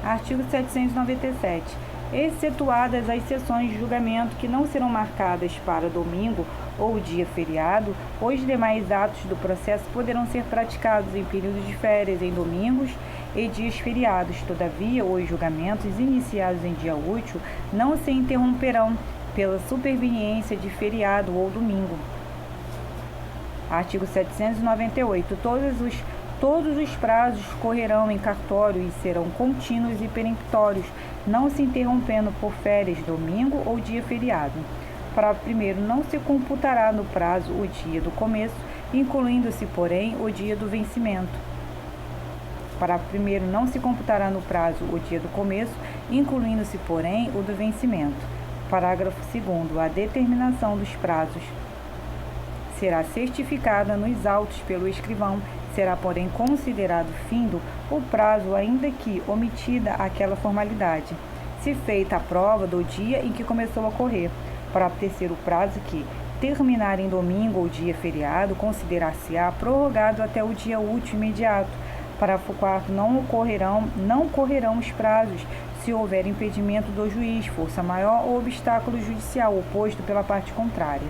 Artigo 797. Excetuadas as sessões de julgamento que não serão marcadas para domingo ou dia feriado, os demais atos do processo poderão ser praticados em períodos de férias, em domingos e dias feriados. Todavia, os julgamentos iniciados em dia útil não se interromperão pela superveniência de feriado ou domingo. Artigo 798. Todos os prazos correrão em cartório e serão contínuos e peremptórios, não se interrompendo por férias, domingo ou dia feriado. Parágrafo 1º. Não se computará no prazo o dia do começo, incluindo-se, porém, o dia do vencimento. Parágrafo 1º. Não se computará no prazo o dia do começo, incluindo-se, porém, o do vencimento. Parágrafo 2º. A determinação dos prazos será certificada nos autos pelo escrivão. Será, porém, considerado findo o prazo, ainda que omitida aquela formalidade, se feita a prova do dia em que começou a correr. Parágrafo 3º. O prazo que terminar em domingo ou dia feriado considerar-se-á prorrogado até o dia útil imediato. Parágrafo 4º. Não correrão os prazos se houver impedimento do juiz, força maior ou obstáculo judicial oposto pela parte contrária.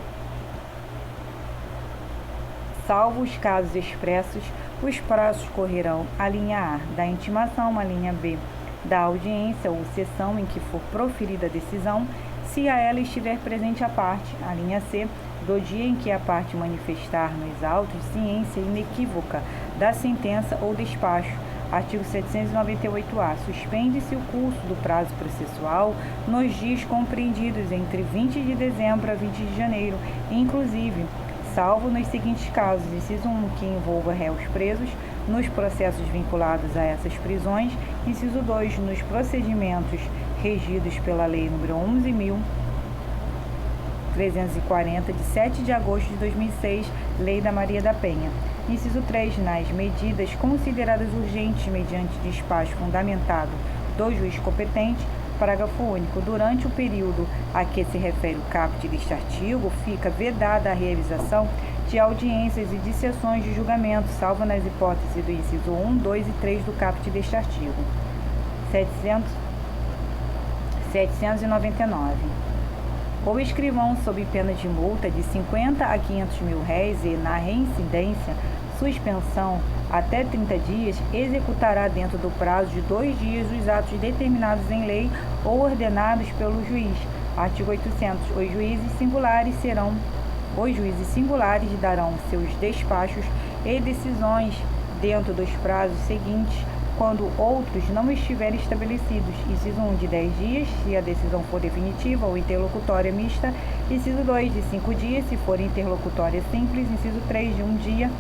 Salvo os casos expressos, os prazos correrão: a linha A, da intimação; a linha B, da audiência ou sessão em que for proferida a decisão, se a ela estiver presente a parte; a linha C, do dia em que a parte manifestar nos autos ciência inequívoca da sentença ou despacho. Artigo 798-A. Suspende-se o curso do prazo processual nos dias compreendidos entre 20 de dezembro a 20 de janeiro, inclusive, salvo nos seguintes casos: inciso 1, que envolva réus presos nos processos vinculados a essas prisões; inciso 2, nos procedimentos regidos pela Lei nº 11.340, de 7 de agosto de 2006, Lei da Maria da Penha; inciso 3, nas medidas consideradas urgentes mediante despacho fundamentado do juiz competente. Parágrafo único. Durante o período a que se refere o caput deste artigo, fica vedada a realização de audiências e de sessões de julgamento, salvo nas hipóteses do inciso 1, 2 e 3 do caput deste artigo. 799. O escrivão, sob pena de multa de 50 a 500 mil réis e, na reincidência, suspensão até 30 dias, executará dentro do prazo de 2 dias os atos determinados em lei ou ordenados pelo juiz. Artigo 800. Os juízes singulares darão seus despachos e decisões dentro dos prazos seguintes, quando outros não estiverem estabelecidos. Inciso 1, de 10 dias, se a decisão for definitiva ou interlocutória mista; inciso 2, de 5 dias, se for interlocutória simples; inciso 3, de 1 dia,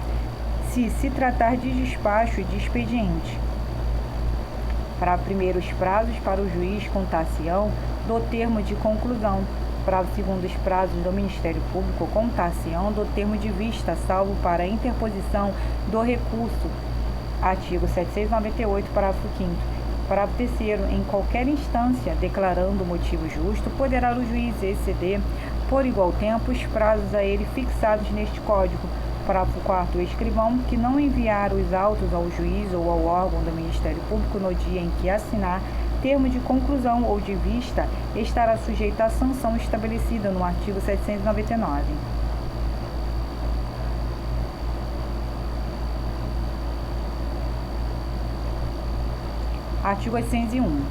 se tratar de despacho e de expediente. Parágrafo 1º. Os prazos para o juiz contar-se-ão do termo de conclusão. Parágrafo 2º. Os prazos do Ministério Público contar-se-ão do termo de vista, salvo para a interposição do recurso. Artigo 798, parágrafo 5º. Parágrafo 3º. Em qualquer instância, declarando motivo justo, poderá o juiz exceder por igual tempo os prazos a ele fixados neste Código. Parágrafo 4º. O escrivão que não enviar os autos ao juiz ou ao órgão do Ministério Público no dia em que assinar termo de conclusão ou de vista, estará sujeito à sanção estabelecida no artigo 799. Artigo 801.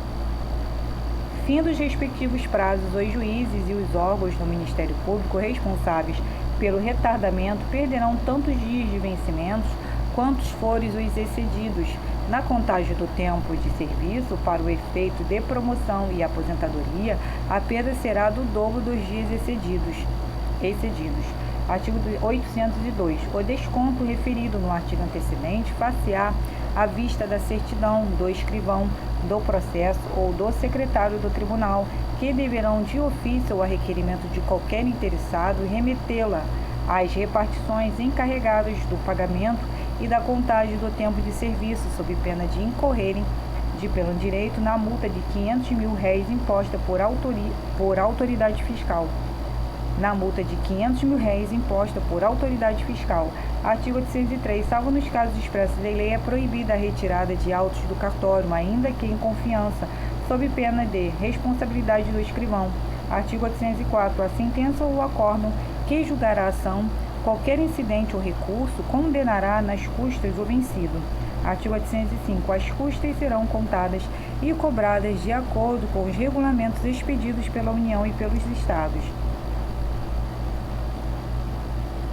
Fim dos respectivos prazos, os juízes e os órgãos do Ministério Público responsáveis pelo retardamento perderão tantos dias de vencimentos quantos forem os excedidos. Na contagem do tempo de serviço para o efeito de promoção e aposentadoria, a perda será do dobro dos dias excedidos. Artigo 802. O desconto referido no artigo antecedente far-se-á à vista da certidão do escrivão do processo ou do secretário do tribunal, que deverão, de ofício ou a requerimento de qualquer interessado, remetê-la às repartições encarregadas do pagamento e da contagem do tempo de serviço, sob pena de incorrerem de pleno direito na multa de 500 mil réis imposta por autoridade fiscal. na multa de R$ 500 mil imposta por autoridade fiscal. Artigo 803. Salvo nos casos expressos em lei, é proibida a retirada de autos do cartório, ainda que em confiança, sob pena de responsabilidade do escrivão. Artigo 804. A sentença ou o acórdão que julgará a ação, qualquer incidente ou recurso, condenará nas custas o vencido. Artigo 805. As custas serão contadas e cobradas de acordo com os regulamentos expedidos pela União e pelos Estados.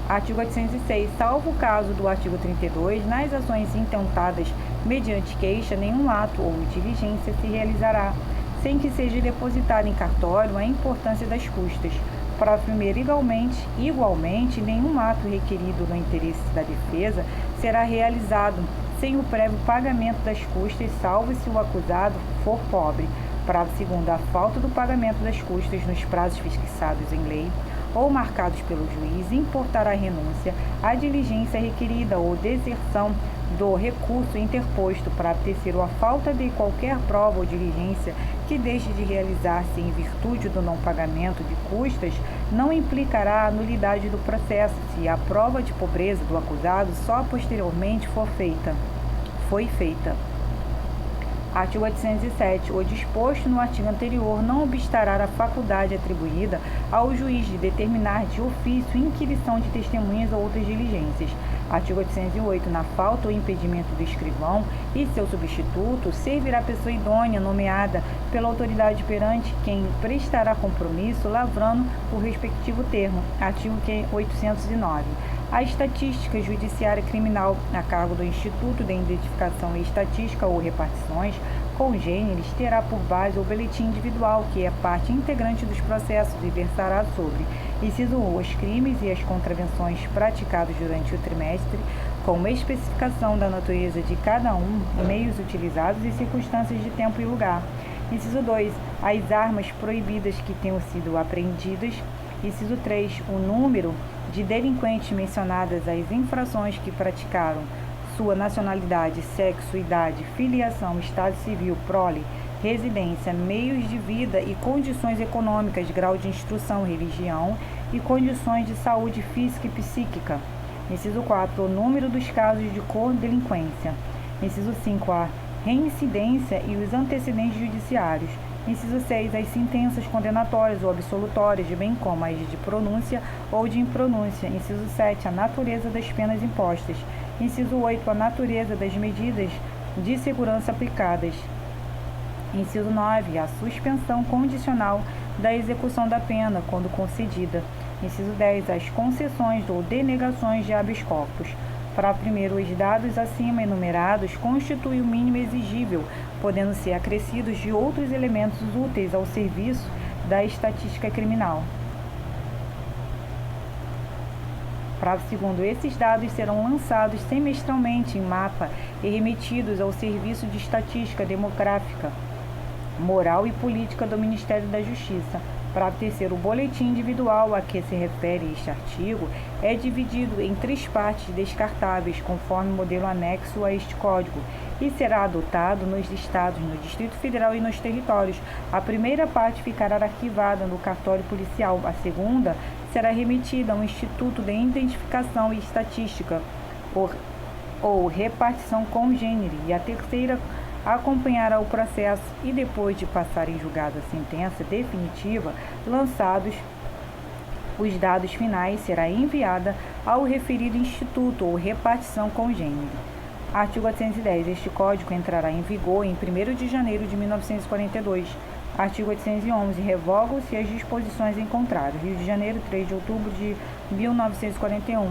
Artigo 806. Salvo o caso do artigo 32, nas ações intentadas mediante queixa, nenhum ato ou diligência se realizará, sem que seja depositada em cartório a importância das custas. Parágrafo 1º. Igualmente, nenhum ato requerido no interesse da defesa será realizado sem o prévio pagamento das custas, salvo se o acusado for pobre. Parágrafo 2º. A falta do pagamento das custas nos prazos fixados em lei ou marcados pelo juiz importará renúncia à diligência requerida ou deserção do recurso interposto. Para terceiro, a falta de qualquer prova ou diligência que deixe de realizar-se em virtude do não pagamento de custas não implicará a nulidade do processo, se a prova de pobreza do acusado só posteriormente foi feita. Artigo 807. O disposto no artigo anterior não obstará a faculdade atribuída ao juiz de determinar de ofício inquirição de testemunhas ou outras diligências. Artigo 808. Na falta ou impedimento do escrivão e seu substituto, servirá a pessoa idônea nomeada pela autoridade perante quem prestará compromisso, lavrando o respectivo termo. Artigo 809. A estatística judiciária criminal a cargo do Instituto de Identificação e Estatística ou Repartições Congêneres terá por base o boletim individual, que é parte integrante dos processos e versará sobre: inciso 1, os crimes e as contravenções praticados durante o trimestre, com especificação da natureza de cada um, meios utilizados e circunstâncias de tempo e lugar. Inciso 2, as armas proibidas que tenham sido apreendidas. Inciso 3, o número de delinquentes mencionadas as infrações que praticaram, sua nacionalidade, sexo, idade, filiação, estado civil, prole, residência, meios de vida e condições econômicas, grau de instrução, religião e condições de saúde física e psíquica. Inciso 4, o número dos casos de codelinquência. Inciso 5, a reincidência e os antecedentes judiciários. Inciso 6, as sentenças condenatórias ou absolutórias, bem como as de pronúncia ou de impronúncia. Inciso 7, a natureza das penas impostas. Inciso 8, a natureza das medidas de segurança aplicadas. Inciso 9, a suspensão condicional da execução da pena, quando concedida. Inciso 10, as concessões ou denegações de habeas corpus. Parágrafo 1º. Os dados acima enumerados constituem o mínimo exigível, podendo ser acrescidos de outros elementos úteis ao serviço da estatística criminal. Parágrafo 2º. Esses dados serão lançados semestralmente em mapa e remetidos ao Serviço de Estatística Demográfica, Moral e Política do Ministério da Justiça. Parágrafo 3º. O boletim individual a que se refere este artigo é dividido em 3 partes descartáveis, conforme o modelo anexo a este Código, e será adotado nos Estados, no Distrito Federal e nos territórios. A primeira parte ficará arquivada no cartório policial, a segunda será remetida ao Instituto de Identificação e Estatística, ou repartição congênere, e a terceira acompanhará o processo e, depois de passar em julgado a sentença definitiva, lançados os dados finais, será enviada ao referido instituto ou repartição congênere. Artigo 810. Este Código entrará em vigor em 1º de janeiro de 1942. Artigo 811. Revogam-se as disposições em contrário. Rio de Janeiro, 3 de outubro de 1941.